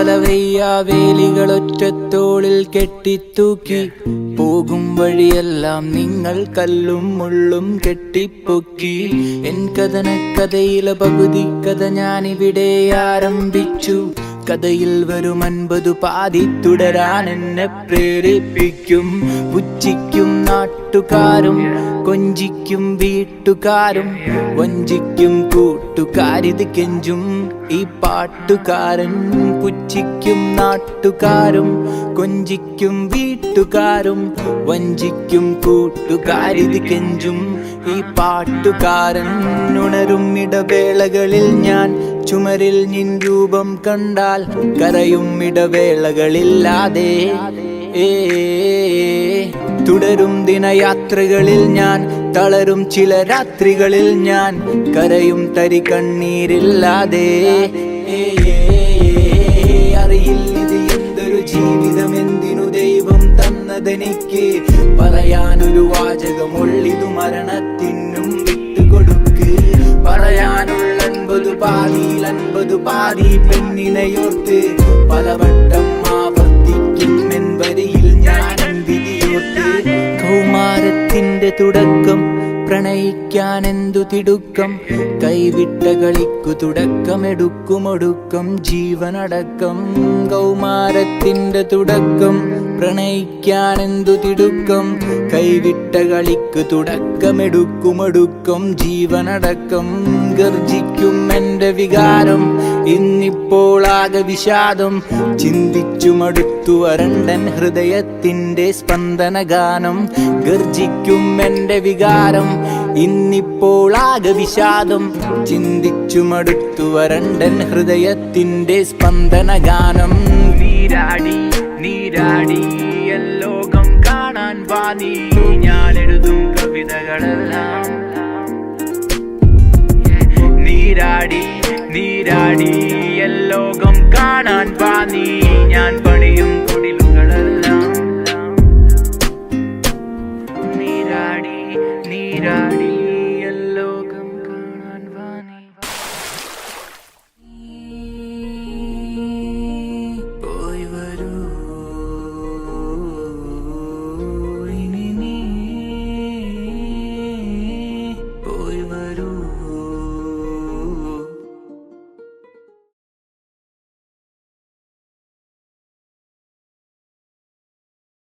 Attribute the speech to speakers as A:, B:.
A: പല വയ്യാവേലികളൊറ്റത്തോളിൽ കെട്ടിത്തൂക്കി പോകും വഴിയെല്ലാം നിങ്ങൾ കല്ലും മുള്ളും കെട്ടിപ്പൊക്കി. എൻ കഥനക്കഥയിലെ പകുതി കഥ ഞാനിവിടെ ആരംഭിച്ചു. കഥയിൽ വരും 50 പാതി തുടരാൻ എന്നെ പ്രേരിപ്പിക്കും. പുച്ഛിക്കും നാട്ടുകാരും കൊഞ്ചിക്കും വീട്ടുകാരും വഞ്ചിക്കും കൂട്ടുകാരിത് കെഞ്ചും ഈ പാട്ടുകാരൻ. പുച്ഛിക്കും നാട്ടുകാരും കൊഞ്ചിക്കും വീട്ടുകാരും വഞ്ചിക്കും കൂട്ടുകാരിത് കെഞ്ചും ഈ പാട്ടുകാരൻ. ഉണരും ഇടവേളകളിൽ ഞാൻ ചുമരിൽ നിൻ രൂപം കണ്ടാൽ കരയും ഇടവേളകളില്ലാതെ. തുടരും ദിനയാത്രകളിൽ ഞാൻ തളരും ചില രാത്രികളിൽ ഞാൻ കരയും തരി കണ്ണീരില്ലാതെ. അറിയില്ലിത് എന്തൊരു ജീവിതം, എന്തിനു ദൈവം തന്നതെനിക്ക്. പറയാനൊരു വാചകമുള്ളിതു മരണത്തിനും വിട്ടുകൊടുക്ക്. പറയാനുള്ള 50 പാതിയിൽ 50 പാതി പെണ്ണിനെയോർത്ത് പലവട്ടം ആവർത്തിക്കും എൻ വരിയിൽ ഞാൻ വിധിയോർത്ത്. കൗമാരത്തിന്റെ തുടക്കം പ്രണയിക്കാൻ എന്തു തിടുക്കം. കൈവിട്ട കളിക്കു തുടക്കമെടുക്കുമൊടുക്കം ജീവനടക്കം. കൗമാരത്തിന്റെ തുടക്കം പ്രണയിക്കാൻ എന്തു തിടുക്കം. കൈവിട്ട കളിക്ക് തുടക്കമെടുക്കുമൊടുക്കം ജീവനടക്കം. ഗർജിക്കും എന്റെ വികാരം ഇന്നിപ്പോൾ ആകെ വിഷാദം. ചിന്തിച്ചു മടുത്തു വരണ്ടൻ ഹൃദയത്തിന്റെ സ്പന്ദനഗാനം. ഗർജിക്കും എന്റെ വികാരം ഇന്നിപ്പോൾ ആകെ വിഷാദം. ചിന്തിച്ചു മടുത്തു വരണ്ടൻ ഹൃദയത്തിന്റെ സ്പന്ദനഗാനം. നീരാടി നീരാടി ലോകം കാണാൻ വാ നീ. ഞാനെഴുതും കവിതകളെല്ലാം നീരാടി നീരാടി ലോകം കാണാൻ വാ നീ. ഞാൻ പണിയും കുടിലുകളെല്ലാം നീരാടി നീരാടി.